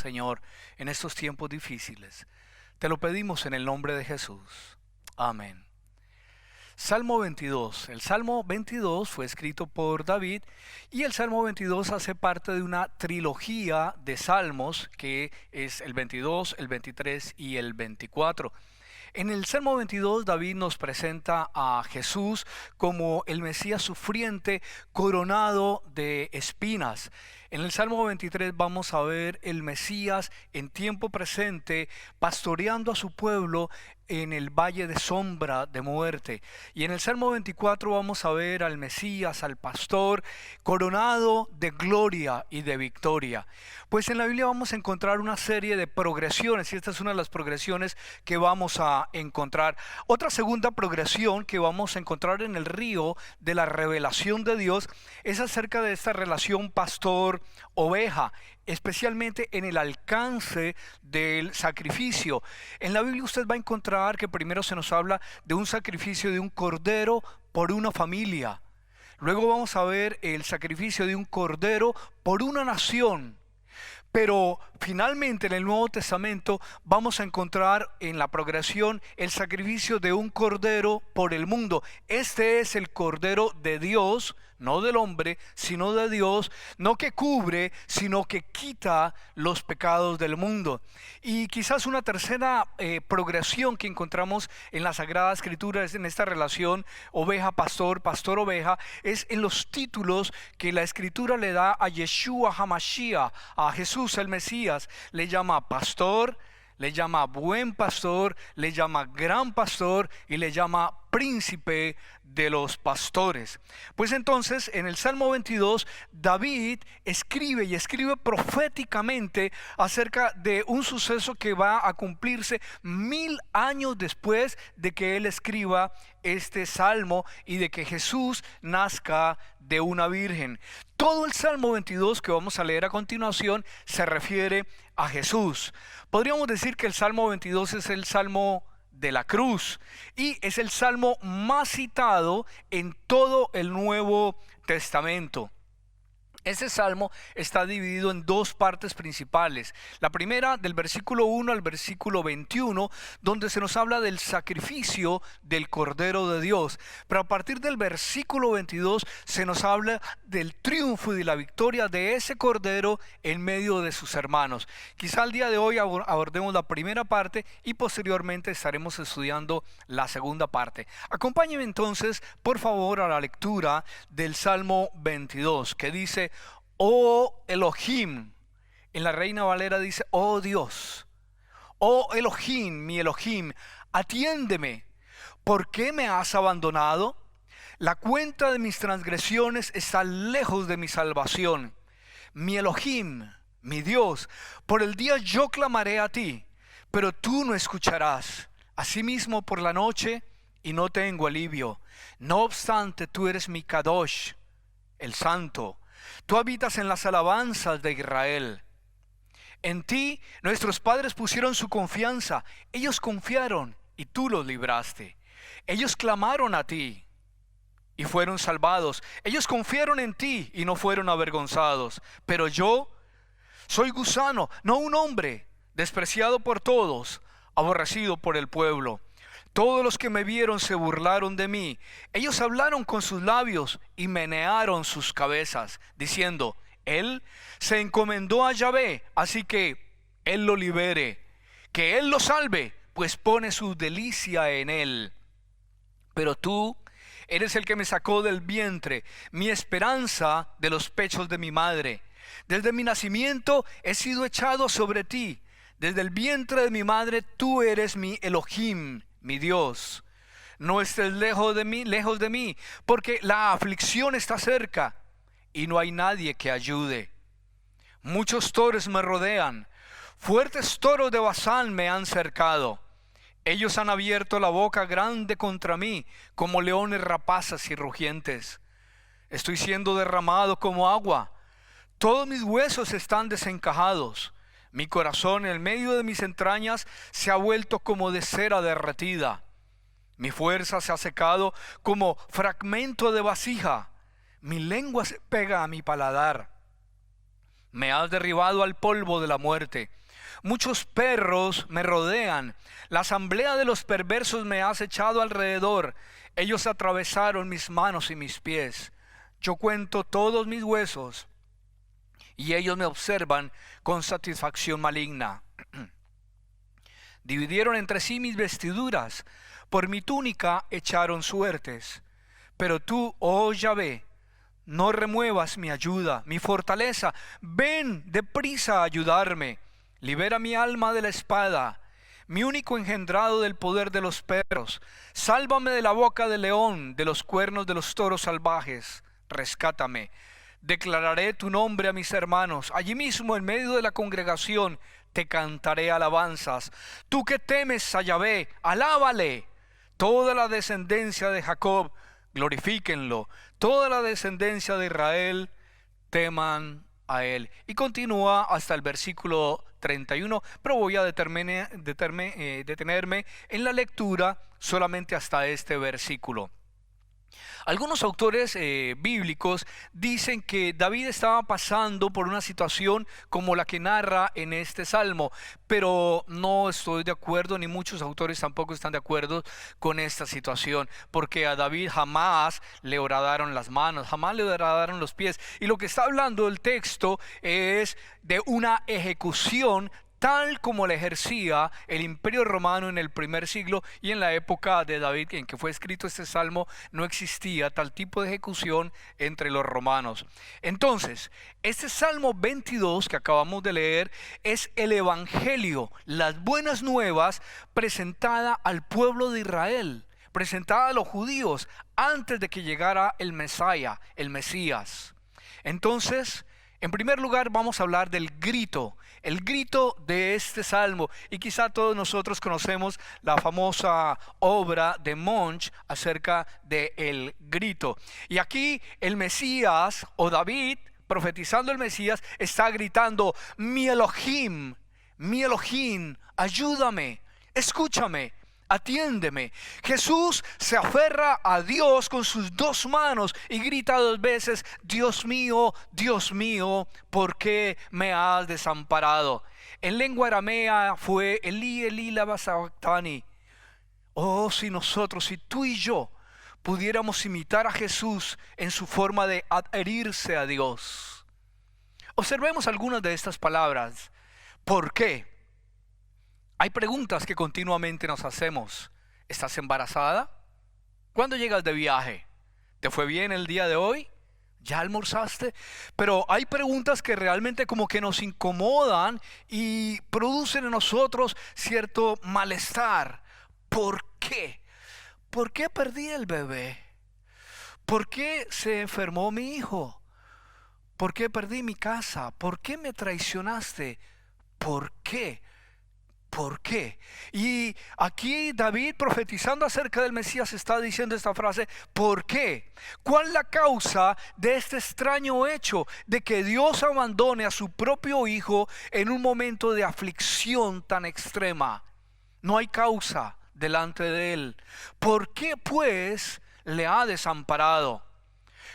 Señor, en estos tiempos difíciles. Te lo pedimos en el nombre de Jesús. Amén. Salmo 22. El Salmo 22 fue escrito por David y el Salmo 22 hace parte de una trilogía de salmos que es el 22, el 23 y el 24. En el Salmo 22, David nos presenta a Jesús como el Mesías sufriente coronado de espinas. En el Salmo 23 vamos a ver el Mesías en tiempo presente pastoreando a su pueblo en el valle de sombra de muerte. Y en el Salmo 24 vamos a ver al Mesías, al pastor, coronado de gloria y de victoria. Pues en la Biblia vamos a encontrar una serie de progresiones y esta es una de las progresiones que vamos a encontrar. Otra segunda progresión que vamos a encontrar en el río de la revelación de Dios es acerca de esta relación pastor-oveja, especialmente en el alcance del sacrificio. En la Biblia usted va a encontrar que primero se nos habla de un sacrificio de un cordero por una familia. Luego vamos a ver el sacrificio de un cordero por una nación. Pero finalmente en el Nuevo Testamento vamos a encontrar en la progresión el sacrificio de un cordero por el mundo. Este es el cordero de Dios, no del hombre, sino de Dios, no que cubre, sino que quita los pecados del mundo. Y quizás una tercera progresión que encontramos en la Sagrada Escritura es en esta relación oveja-pastor, pastor-oveja, es en los títulos que la Escritura le da a Yeshua HaMashiach, a Jesús el Mesías. Le llama pastor, le llama buen pastor, le llama gran pastor y le llama príncipe de los pastores. Pues entonces en el Salmo 22 David escribe proféticamente acerca de un suceso que va a cumplirse 1000 años después de que él escriba este salmo y de que Jesús nazca de una virgen. Todo el Salmo 22 que vamos a leer a continuación se refiere a Jesús. Podríamos decir que el Salmo 22 es el Salmo de la cruz y es el salmo más citado en todo el Nuevo Testamento. Ese salmo está dividido en dos partes principales. La primera del versículo 1 al versículo 21, donde se nos habla del sacrificio del Cordero de Dios. Pero a partir del versículo 22 se nos habla del triunfo y de la victoria de ese Cordero en medio de sus hermanos. Quizá el día de hoy abordemos la primera parte y posteriormente estaremos estudiando la segunda parte. Acompáñenme entonces, por favor, a la lectura del Salmo 22, que dice: Oh Elohim. En la Reina Valera dice: oh Dios. Oh Elohim, mi Elohim, atiéndeme. ¿Por qué me has abandonado? La cuenta de mis transgresiones está lejos de mi salvación. Mi Elohim, mi Dios, por el día yo clamaré a ti, pero tú no escucharás. Asimismo por la noche, y no tengo alivio. No obstante, tú eres mi Kadosh, el Santo. Tú habitas en las alabanzas de Israel. En ti nuestros padres pusieron su confianza. Ellos confiaron y tú los libraste. Ellos clamaron a ti y fueron salvados. Ellos confiaron en ti y no fueron avergonzados. Pero yo soy gusano, no un hombre, despreciado por todos, aborrecido por el pueblo. Todos los que me vieron se burlaron de mí. Ellos hablaron con sus labios y menearon sus cabezas, diciendo: Él se encomendó a Yahvé, así que Él lo libere. Que Él lo salve, pues pone su delicia en Él. Pero tú eres el que me sacó del vientre, mi esperanza de los pechos de mi madre. Desde mi nacimiento he sido echado sobre ti. Desde el vientre de mi madre tú eres mi Elohim, mi Dios. No estés lejos de mí, porque la aflicción está cerca y no hay nadie que ayude. Muchos toros me rodean, fuertes toros de Basán me han cercado. Ellos han abierto la boca grande contra mí, como leones rapaces y rugientes. Estoy siendo derramado como agua, todos mis huesos están desencajados. Mi corazón en el medio de mis entrañas se ha vuelto como de cera derretida. Mi fuerza se ha secado como fragmento de vasija. Mi lengua se pega a mi paladar. Me has derribado al polvo de la muerte. Muchos perros me rodean. La asamblea de los perversos me has echado alrededor. Ellos atravesaron mis manos y mis pies. Yo cuento todos mis huesos y ellos me observan con satisfacción maligna. Dividieron entre sí mis vestiduras. Por mi túnica echaron suertes. Pero tú, oh Yahvé, no remuevas mi ayuda, mi fortaleza. Ven deprisa a ayudarme. Libera mi alma de la espada, mi único engendrado del poder de los perros. Sálvame de la boca del león, de los cuernos de los toros salvajes. Rescátame. Declararé tu nombre a mis hermanos. Allí mismo, en medio de la congregación, te cantaré alabanzas. Tú que temes a Yahvé, alábale. Toda la descendencia de Jacob, glorifíquenlo. Toda la descendencia de Israel, teman a él. Y continúa hasta el versículo 31, pero voy a detenerme en la lectura solamente hasta este versículo. Algunos autores bíblicos dicen que David estaba pasando por una situación como la que narra en este salmo, pero no estoy de acuerdo, ni muchos autores tampoco están de acuerdo con esta situación, porque a David jamás le horadaron las manos, jamás le horadaron los pies, y lo que está hablando el texto es de una ejecución tal como la ejercía el Imperio Romano en el primer siglo, y en la época de David en que fue escrito este salmo no existía tal tipo de ejecución entre los romanos. Entonces, este Salmo 22 que acabamos de leer es el Evangelio, las buenas nuevas presentada al pueblo de Israel, presentada a los judíos antes de que llegara el Mesías. Entonces, en primer lugar vamos a hablar del grito, el grito de este salmo, y quizá todos nosotros conocemos la famosa obra de Munch acerca del grito. Y aquí el Mesías, o David, profetizando el Mesías, está gritando: mi Elohim, ayúdame, escúchame, atiéndeme. Jesús se aferra a Dios con sus dos manos y grita dos veces: Dios mío, ¿por qué me has desamparado? En lengua aramea fue Elí, Elí, lama sabactani. Oh, si tú y yo pudiéramos imitar a Jesús en su forma de adherirse a Dios. Observemos algunas de estas palabras. ¿Por qué? Hay preguntas que continuamente nos hacemos. ¿Estás embarazada? ¿Cuándo llegas de viaje? ¿Te fue bien el día de hoy? ¿Ya almorzaste? Pero hay preguntas que realmente como que nos incomodan y producen en nosotros cierto malestar. ¿Por qué? ¿Por qué perdí el bebé? ¿Por qué se enfermó mi hijo? ¿Por qué perdí mi casa? ¿Por qué me traicionaste? ¿Por qué? ¿Por qué? Y aquí David, profetizando acerca del Mesías, está diciendo esta frase: ¿por qué? ¿Cuál es la causa de este extraño hecho de que Dios abandone a su propio hijo en un momento de aflicción tan extrema? No hay causa delante de él. ¿Por qué pues le ha desamparado?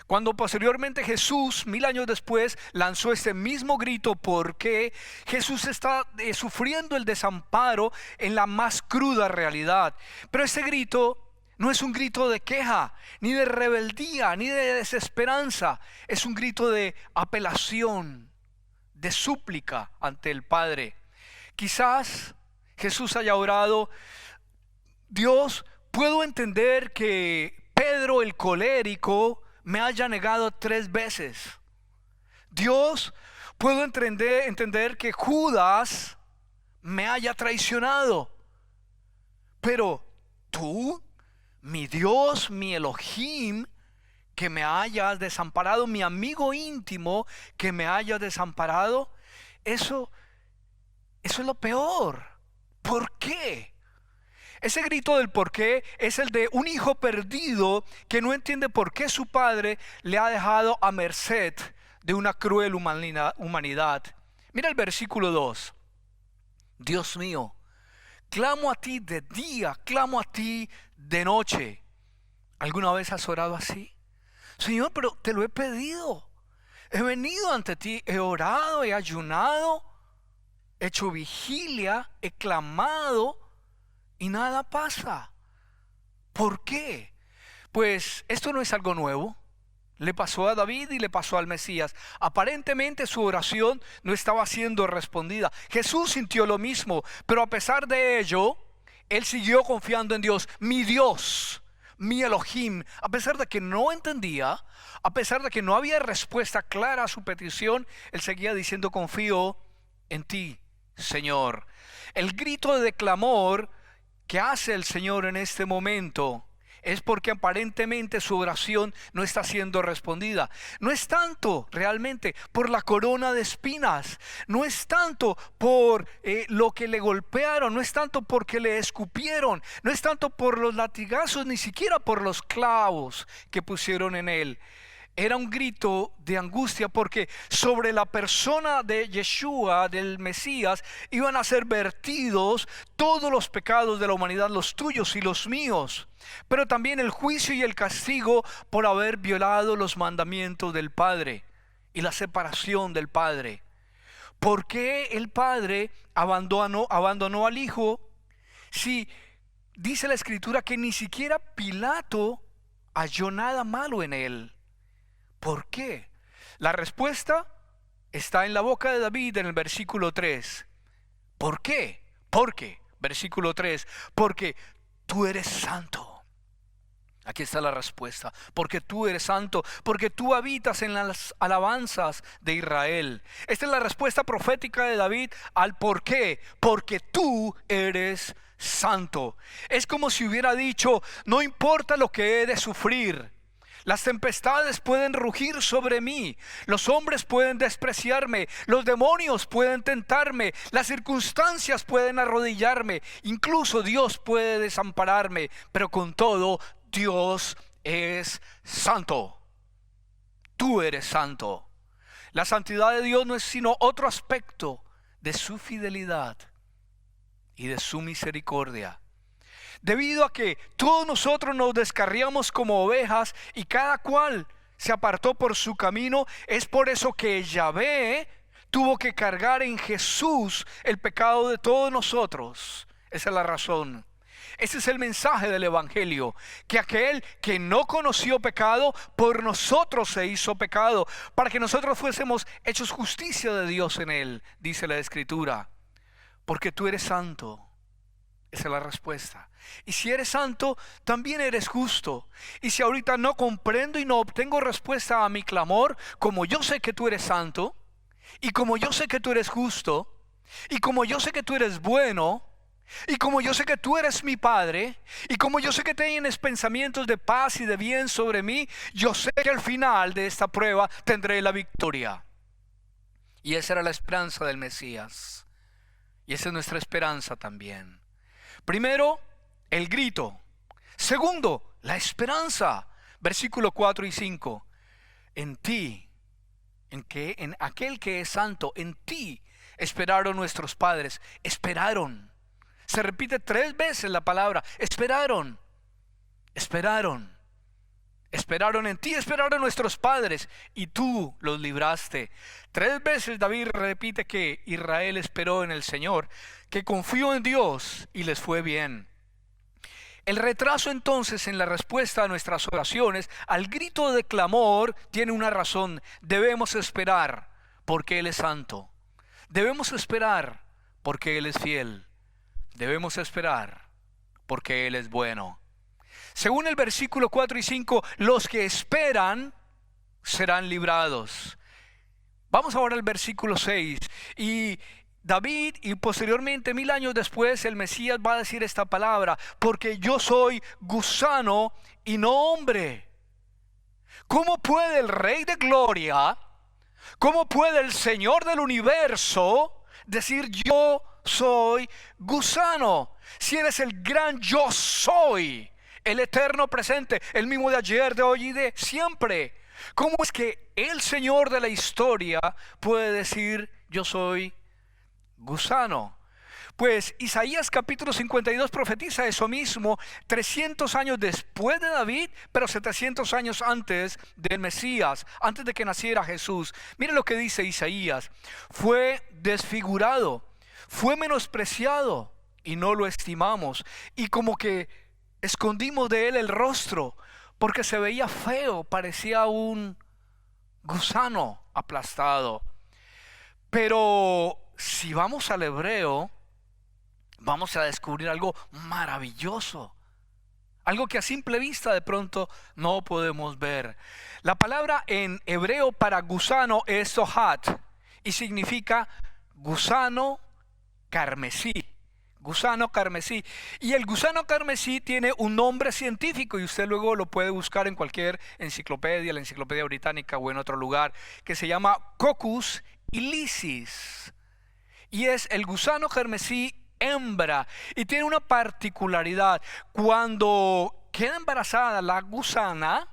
Cuando posteriormente Jesús, 1000 años después, lanzó este mismo grito, porque Jesús está sufriendo el desamparo en la más cruda realidad. Pero ese grito no es un grito de queja, ni de rebeldía, ni de desesperanza. Es un grito de apelación, de súplica ante el Padre. Quizás Jesús haya orado: Dios, puedo entender que Pedro el colérico me haya negado 3 veces. Dios, puedo entender que Judas me haya traicionado. Pero tú, mi Dios, mi Elohim, que me hayas desamparado, mi amigo íntimo, que me hayas desamparado, eso es lo peor. ¿Por qué? Ese grito del por qué es el de un hijo perdido que no entiende por qué su padre le ha dejado a merced de una cruel humanidad. Mira el versículo 2. Dios mío, clamo a ti de día, clamo a ti de noche. ¿Alguna vez has orado así? Señor, pero te lo he pedido. He venido ante ti, he orado, he ayunado, he hecho vigilia, he clamado y nada pasa. ¿Por qué? Pues esto no es algo nuevo. Le pasó a David y le pasó al Mesías. Aparentemente su oración no estaba siendo respondida. Jesús sintió lo mismo, pero a pesar de ello, él siguió confiando en Dios, mi Elohim. A pesar de que no entendía, a pesar de que no había respuesta clara a su petición, él seguía diciendo: confío en ti, Señor. El grito de clamor que hace el Señor en este momento es porque aparentemente su oración no está siendo respondida. No es tanto realmente por la corona de espinas, no es tanto por lo que le golpearon, no es tanto porque le escupieron, no es tanto por los latigazos, ni siquiera por los clavos que pusieron en él. Era un grito de angustia porque sobre la persona de Yeshua, del Mesías, iban a ser vertidos todos los pecados de la humanidad, los tuyos y los míos, pero también el juicio y el castigo por haber violado los mandamientos del Padre y la separación del Padre. ¿Por qué el Padre abandonó al Hijo si dice la Escritura que ni siquiera Pilato halló nada malo en él? ¿Por qué? La respuesta está en la boca de David en el versículo 3. ¿Por qué? Porque, versículo 3, porque tú eres santo. Aquí está la respuesta. Porque tú eres santo, porque tú habitas en las alabanzas de Israel. Esta es la respuesta profética de David al por qué. Porque tú eres santo. Es como si hubiera dicho: no importa lo que he de sufrir. Las tempestades pueden rugir sobre mí, los hombres pueden despreciarme, los demonios pueden tentarme, las circunstancias pueden arrodillarme, incluso Dios puede desampararme, pero con todo, Dios es santo. Tú eres santo. La santidad de Dios no es sino otro aspecto de su fidelidad y de su misericordia. Debido a que todos nosotros nos descarriamos como ovejas y cada cual se apartó por su camino, es por eso que Yahvé tuvo que cargar en Jesús el pecado de todos nosotros. Esa es la razón. Ese es el mensaje del Evangelio, que aquel que no conoció pecado, por nosotros se hizo pecado, para que nosotros fuésemos hechos justicia de Dios en él, dice la Escritura. Porque tú eres santo. Esa es la respuesta. Y si eres santo, también eres justo. Y si ahorita no comprendo y no obtengo respuesta a mi clamor, como yo sé que tú eres santo, y como yo sé que tú eres justo, y como yo sé que tú eres bueno, y como yo sé que tú eres mi Padre, y como yo sé que tienes pensamientos de paz y de bien sobre mí, yo sé que al final de esta prueba tendré la victoria. Y esa era la esperanza del Mesías. Y esa es nuestra esperanza también. Primero, el grito. Segundo, la esperanza. Versículo 4 y 5. En ti, en aquel que es santo, en ti esperaron nuestros padres. Esperaron. Se repite 3 veces la palabra. Esperaron. Esperaron. Esperaron en ti, esperaron nuestros padres, y tú los libraste. 3 veces David repite que Israel esperó en el Señor, que confió en Dios y les fue bien. El retraso entonces en la respuesta a nuestras oraciones, al grito de clamor, tiene una razón. Debemos esperar porque Él es santo. Debemos esperar porque Él es fiel. Debemos esperar porque Él es bueno. Según el versículo 4 y 5, los que esperan serán librados. Vamos ahora al versículo 6. Y David, y posteriormente 1000 años después, el Mesías va a decir esta palabra: porque yo soy gusano y no hombre. ¿Cómo puede el Rey de Gloria, cómo puede el Señor del universo decir yo soy gusano? Si eres el gran yo soy, el eterno presente, el mismo de ayer, de hoy y de siempre. ¿Cómo es que el Señor de la historia puede decir yo soy gusano? Pues Isaías capítulo 52 profetiza eso mismo 300 años después de David, pero 700 años antes del Mesías, antes de que naciera Jesús. Mire lo que dice Isaías: fue desfigurado, fue menospreciado y no lo estimamos, y como que escondimos de él el rostro, porque se veía feo, parecía un gusano aplastado. Pero si vamos al hebreo, vamos a descubrir algo maravilloso, algo que a simple vista de pronto no podemos ver. La palabra en hebreo para gusano es zohat y significa gusano carmesí. Gusano carmesí. Y el gusano carmesí tiene un nombre científico, y usted luego lo puede buscar en cualquier enciclopedia, la Enciclopedia Británica o en otro lugar, que se llama Coccus ilicis. Y es el gusano carmesí hembra, y tiene una particularidad: cuando queda embarazada la gusana,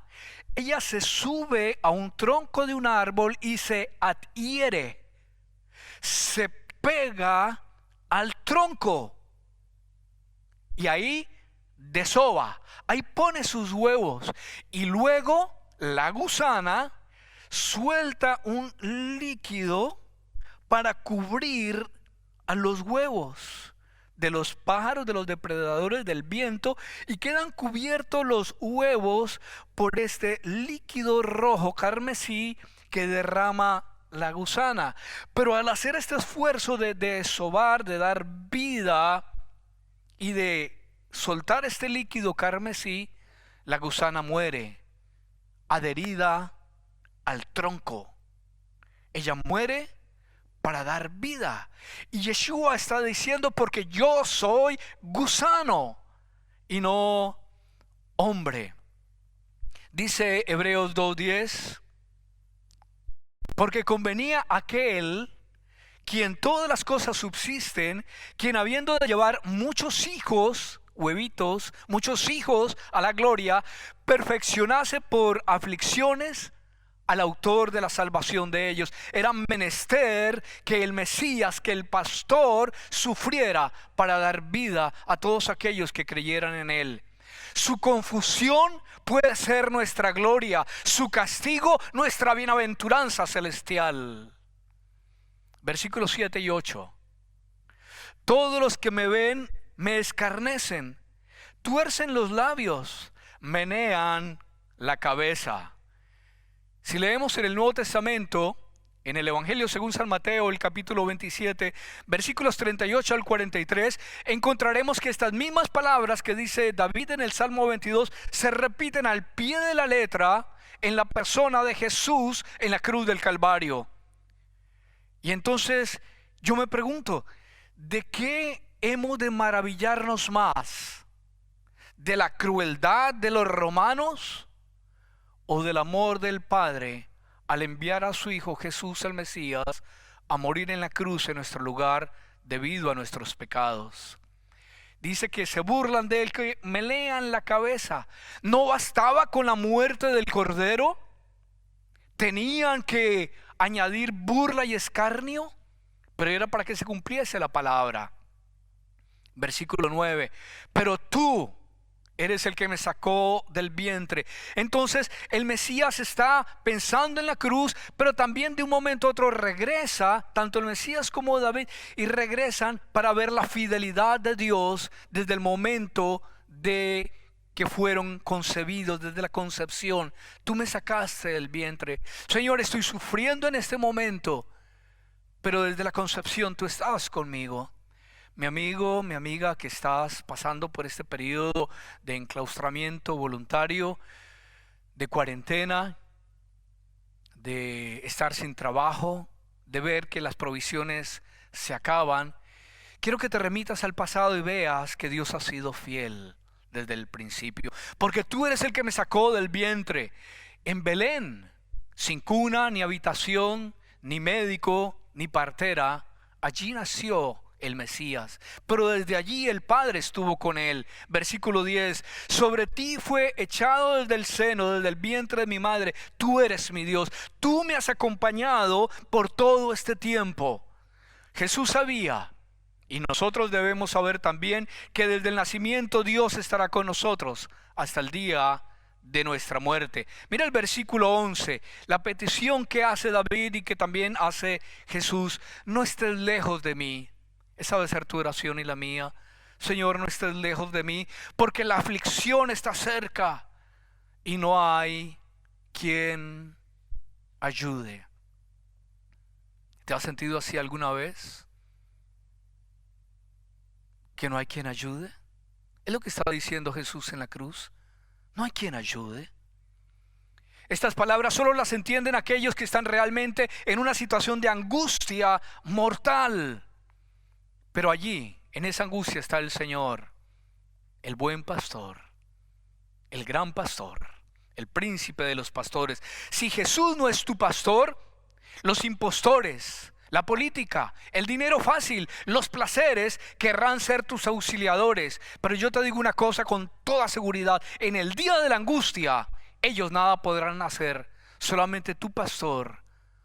ella se sube a un tronco de un árbol y se adhiere, se pega al tronco y ahí desova, ahí pone sus huevos, y luego la gusana suelta un líquido para cubrir a los huevos de los pájaros, de los depredadores, del viento, y quedan cubiertos los huevos por este líquido rojo carmesí que derrama la gusana. Pero al hacer este esfuerzo de desovar, de dar vida y de soltar este líquido carmesí, la gusana muere, adherida al tronco. Ella muere para dar vida. Y Yeshua está diciendo: porque yo soy gusano y no hombre. Dice Hebreos 2:10: porque convenía aquel quien todas las cosas subsisten, quien habiendo de llevar muchos hijos, huevitos, muchos hijos a la gloria, perfeccionase por aflicciones al autor de la salvación de ellos. Era menester que el Mesías, que el pastor, sufriera para dar vida a todos aquellos que creyeran en él. Su confusión puede ser nuestra gloria, su castigo nuestra bienaventuranza celestial. Versículos 7 y 8: todos los que me ven me escarnecen, tuercen los labios, menean la cabeza. Si leemos en el Nuevo Testamento, en el Evangelio según San Mateo, el capítulo 27, versículos 38 al 43, encontraremos que estas mismas palabras que dice David en el Salmo 22 se repiten al pie de la letra en la persona de Jesús en la cruz del Calvario. Y entonces yo me pregunto, ¿de qué hemos de maravillarnos más? ¿De la crueldad de los romanos o del amor del Padre al enviar a su Hijo Jesús el Mesías a morir en la cruz en nuestro lugar debido a nuestros pecados? Dice que se burlan de él, que melean la cabeza. ¿No bastaba con la muerte del Cordero? ¿Tenían que añadir burla y escarnio? Pero era para que se cumpliese la palabra. Versículo 9: pero tú eres el que me sacó del vientre. Entonces el Mesías está pensando en la cruz, pero también de un momento a otro regresa, tanto el Mesías como David, y regresan para ver la fidelidad de Dios desde el momento de que fueron concebidos, desde la concepción. Tú me sacaste del vientre. Señor, estoy sufriendo en este momento, pero desde la concepción tú estabas conmigo. Mi amigo, mi amiga, que estás pasando por este periodo de enclaustramiento voluntario, de cuarentena, de estar sin trabajo, de ver que las provisiones se acaban, quiero que te remitas al pasado y veas que Dios ha sido fiel desde el principio. Porque tú eres el que me sacó del vientre en Belén, sin cuna, ni habitación, ni médico, ni partera. Allí nació el Mesías, pero desde allí el Padre estuvo con él. Versículo 10: sobre ti fue echado desde el seno, desde el vientre de mi madre. Tú eres mi Dios, tú me has acompañado por todo este tiempo. Jesús sabía Y nosotros debemos saber también que desde el nacimiento Dios estará con nosotros hasta el día de nuestra muerte. Mira el versículo 11, la petición que hace David y que también hace Jesús: no estés lejos de mí. Esa debe ser tu oración y la mía. Señor, no estés lejos de mí, porque la aflicción está cerca y no hay quien ayude. ¿Te has sentido así alguna vez? ¿Que no hay quien ayude? Es lo que estaba diciendo Jesús en la cruz. No hay quien ayude. Estas palabras solo las entienden aquellos que están realmente en una situación de angustia mortal. Pero allí, en esa angustia, está el Señor, el buen pastor, el gran pastor, el príncipe de los pastores. Si Jesús no es tu pastor, los impostores, la política, el dinero fácil, los placeres querrán ser tus auxiliadores. Pero yo te digo una cosa con toda seguridad: en el día de la angustia, ellos nada podrán hacer. Solamente tu pastor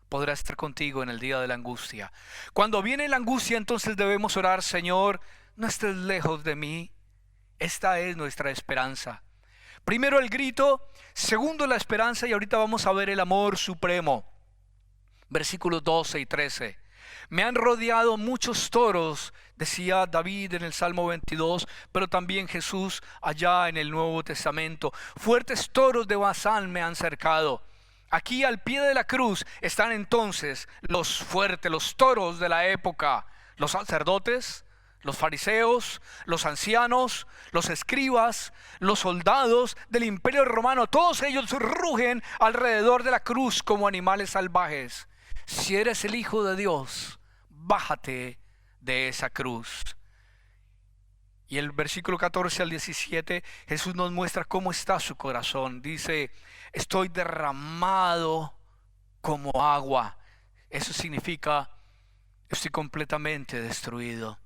podrá estar contigo en el día de la angustia. Cuando viene la angustia, entonces debemos orar: Señor, no estés lejos de mí. Esta es nuestra esperanza. Primero el grito, segundo la esperanza, y ahorita vamos a ver el amor supremo. Versículos 12 y 13. Me han rodeado muchos toros, decía David en el Salmo 22, pero también Jesús allá en el Nuevo Testamento. Fuertes toros de Basán me han cercado. Aquí al pie de la cruz están entonces los fuertes, los toros de la época: los sacerdotes, los fariseos, los ancianos, los escribas, los soldados del Imperio Romano. Todos ellos rugen alrededor de la cruz como animales salvajes. Si eres el Hijo de Dios, bájate de esa cruz. Y el versículo 14 al 17, Jesús nos muestra cómo está su corazón. Dice: estoy derramado como agua. Eso significa: estoy completamente destruido.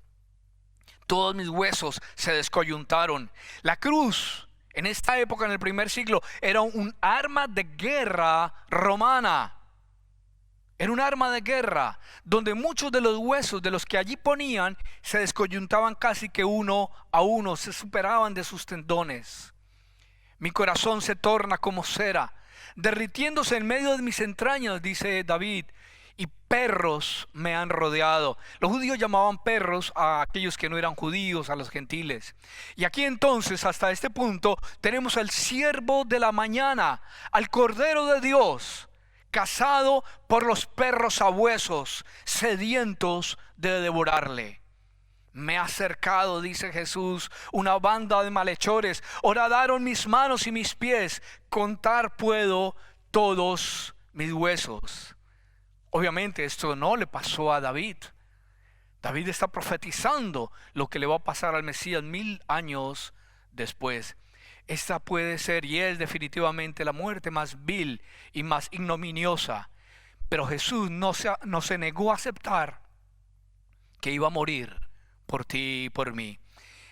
Todos mis huesos se descoyuntaron. La cruz, en esta época, en el primer siglo, era un arma de guerra romana. Era un arma de guerra donde muchos de los huesos de los que allí ponían se descoyuntaban casi que uno a uno, se superaban de sus tendones. Mi corazón se torna como cera, derritiéndose en medio de mis entrañas, dice David, y perros me han rodeado. Los judíos llamaban perros a aquellos que no eran judíos, a los gentiles. Y aquí entonces, hasta este punto, tenemos al siervo de la mañana, al Cordero de Dios, cazado por los perros sabuesos, sedientos de devorarle. Me ha cercado, dice Jesús, una banda de malhechores. Horadaron mis manos y mis pies. Contar puedo todos mis huesos. Obviamente esto no le pasó a David. David está profetizando lo que le va a pasar al Mesías 1000 años después. Esta puede ser y es definitivamente la muerte más vil y más ignominiosa. Pero Jesús no se negó a aceptar que iba a morir por ti y por mí.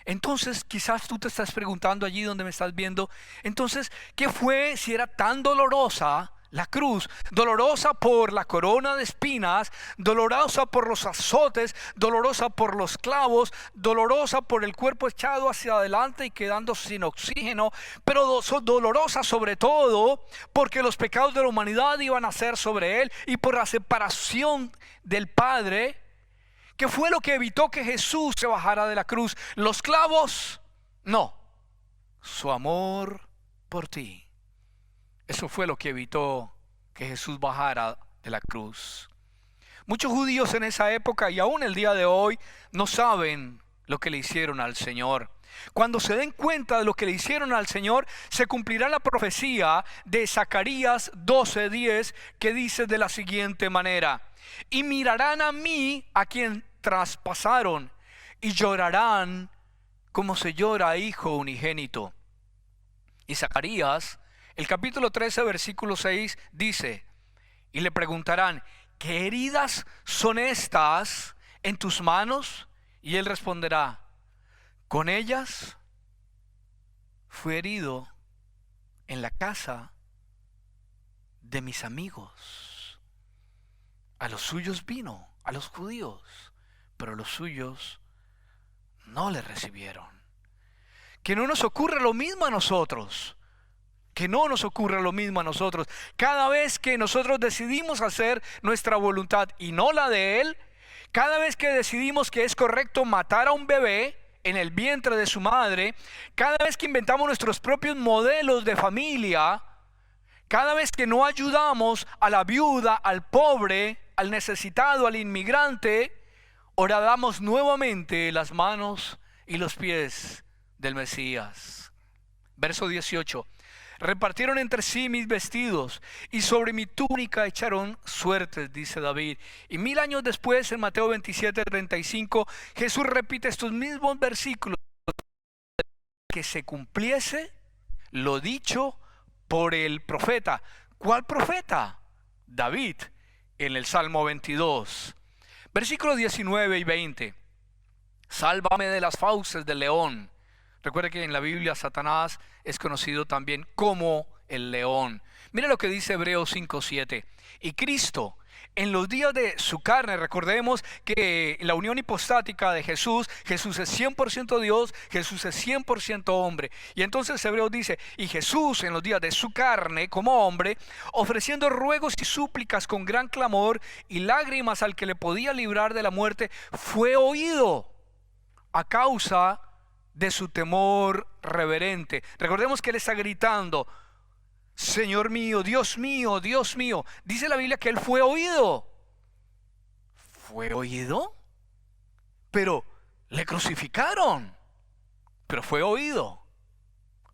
Entonces quizás tú te estás preguntando allí donde me estás viendo: entonces, ¿qué fue si era tan dolorosa la cruz? Dolorosa por la corona de espinas, dolorosa por los azotes, dolorosa por los clavos, dolorosa por el cuerpo echado hacia adelante y quedando sin oxígeno, pero dolorosa sobre todo porque los pecados de la humanidad iban a ser sobre él, y por la separación del Padre. ¿Qué fue lo que evitó que Jesús se bajara de la cruz? ¿Los clavos? No, su amor por ti. Eso fue lo que evitó que Jesús bajara de la cruz. Muchos judíos en esa época y aún el día de hoy no saben lo que le hicieron al Señor. Cuando se den cuenta de lo que le hicieron al Señor, se cumplirá la profecía de Zacarías 12:10, que dice de la siguiente manera: y mirarán a mí, a quien traspasaron, y llorarán como se llora a hijo unigénito. Y Zacarías, el capítulo 13, versículo 6 dice: y le preguntarán: ¿qué heridas son estas en tus manos? Y él responderá: con ellas fui herido en la casa de mis amigos. A los suyos vino, a los judíos, pero los suyos no le recibieron. Que no nos ocurra lo mismo a nosotros. Que no nos ocurra lo mismo a nosotros. Cada vez que nosotros decidimos hacer nuestra voluntad y no la de Él, cada vez que decidimos que es correcto matar a un bebé en el vientre de su madre, cada vez que inventamos nuestros propios modelos de familia, cada vez que no ayudamos a la viuda, al pobre, al necesitado, al inmigrante, horadamos nuevamente las manos y los pies del Mesías. Verso 18. Repartieron entre sí mis vestidos y sobre mi túnica echaron suertes, dice David. Y 1000 años después, en Mateo 27:35, Jesús repite estos mismos versículos, que se cumpliese lo dicho por el profeta. ¿Cuál profeta? David, en el Salmo 22. Versículos 19 y 20. Sálvame de las fauces del león. Recuerde que en la Biblia Satanás es conocido también como el león. Mira lo que dice Hebreos 5:7. Y Cristo, en los días de su carne, recordemos que la unión hipostática de Jesús es 100% Dios, Jesús es 100% hombre. Y entonces Hebreos dice, y Jesús en los días de su carne como hombre, ofreciendo ruegos y súplicas con gran clamor y lágrimas al que le podía librar de la muerte, fue oído a causa de su temor reverente. Recordemos que él está gritando, Señor mío, Dios mío, Dios mío. Dice la Biblia que él fue oído. ¿Fue oído? Pero le crucificaron. Pero fue oído.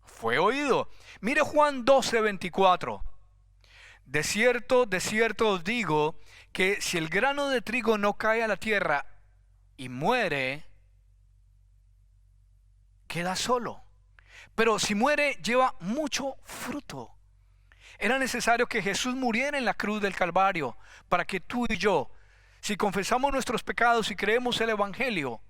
Fue oído. Mire Juan 12:24. De cierto os digo que si el grano de trigo no cae a la tierra y muere, queda solo. Pero si muere, lleva mucho fruto. Era necesario que Jesús muriera en la cruz del Calvario para que tú y yo, si confesamos nuestros pecados y creemos el Evangelio,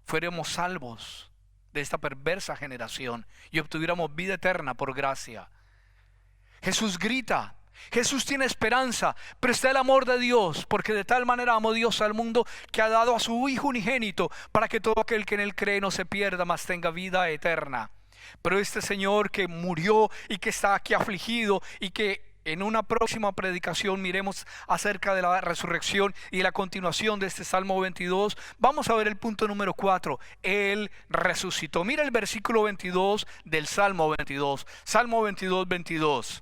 fuéramos salvos de esta perversa generación y obtuviéramos vida eterna por gracia. Jesús grita, Jesús tiene esperanza, pero está el amor de Dios, porque de tal manera amó Dios al mundo que ha dado a su Hijo unigénito para que todo aquel que en él cree no se pierda, mas tenga vida eterna. Pero este Señor que murió y que está aquí afligido, y que en una próxima predicación miremos acerca de la resurrección y la continuación de este Salmo 22, vamos a ver el punto número 4. Él resucitó. Mira el versículo 22 del Salmo 22. Salmo 22:22.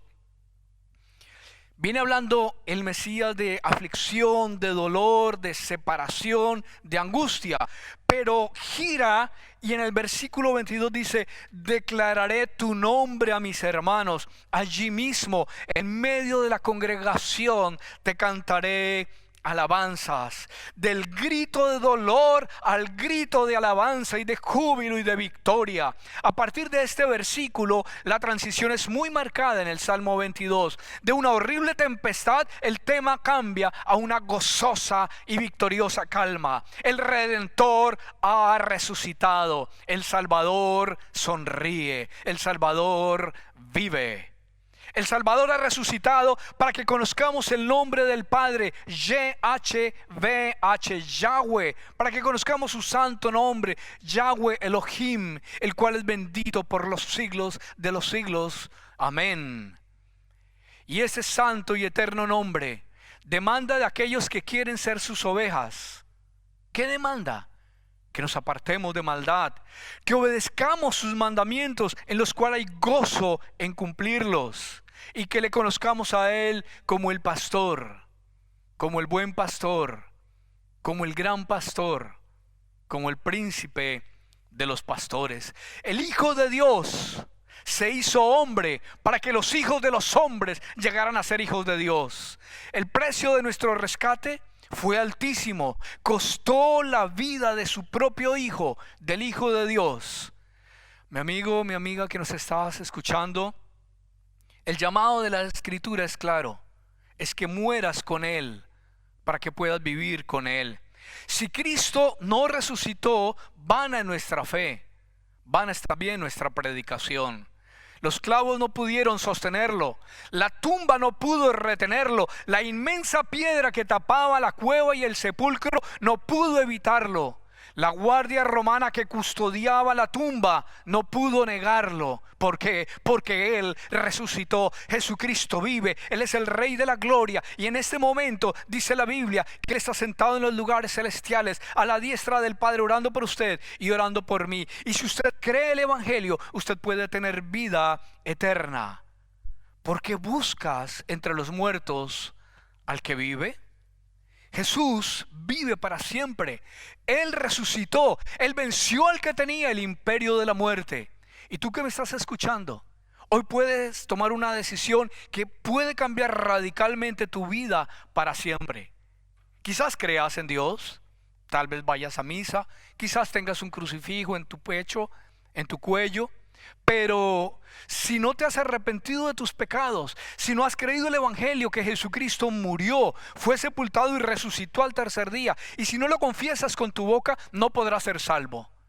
Viene hablando el Mesías de aflicción, de dolor, de separación, de angustia. Pero gira y en el versículo 22 dice, declararé tu nombre a mis hermanos. Allí mismo, en medio de la congregación, te cantaré alabanzas. Del grito de dolor al grito de alabanza y de júbilo y de victoria. A partir de este versículo, la transición es muy marcada en el Salmo 22. De una horrible tempestad, el tema cambia a una gozosa y victoriosa calma. El Redentor ha resucitado. El Salvador sonríe. El Salvador vive. El Salvador ha resucitado para que conozcamos el nombre del Padre, YHVH, Yahweh, para que conozcamos su santo nombre, Yahweh Elohim, el cual es bendito por los siglos de los siglos. Amén. Y ese santo y eterno nombre demanda de aquellos que quieren ser sus ovejas. ¿Qué demanda? Que nos apartemos de maldad, que obedezcamos sus mandamientos, en los cuales hay gozo en cumplirlos, y que le conozcamos a Él como el pastor, como el buen pastor, como el gran pastor, como el príncipe de los pastores. El Hijo de Dios se hizo hombre para que los hijos de los hombres llegaran a ser hijos de Dios. El precio de nuestro rescate fue altísimo, costó la vida de su propio Hijo, del Hijo de Dios. Mi amigo, mi amiga que nos estabas escuchando, el llamado de la Escritura es claro, es que mueras con Él para que puedas vivir con Él. Si Cristo no resucitó, vana es nuestra fe, vana es también nuestra predicación. Los clavos no pudieron sostenerlo, la tumba no pudo retenerlo, la inmensa piedra que tapaba la cueva y el sepulcro no pudo evitarlo. La guardia romana que custodiaba la tumba no pudo negarlo. ¿Por qué? Porque Él resucitó. Jesucristo vive. Él es el Rey de la gloria. Y en este momento dice la Biblia que Él está sentado en los lugares celestiales, a la diestra del Padre, orando por usted y orando por mí. Y si usted cree el Evangelio, usted puede tener vida eterna. ¿Por qué buscas entre los muertos al que vive? Jesús vive para siempre. Él resucitó. Él venció al que tenía el imperio de la muerte. Y tú que me estás escuchando, hoy puedes tomar una decisión que puede cambiar radicalmente tu vida para siempre. Quizás creas en Dios, tal vez vayas a misa, quizás tengas un crucifijo en tu pecho, en tu cuello. Pero si no te has arrepentido de tus pecados, si no has creído el Evangelio que Jesucristo murió, fue sepultado y resucitó al tercer día, y si no lo confiesas con tu boca, no podrás ser salvo.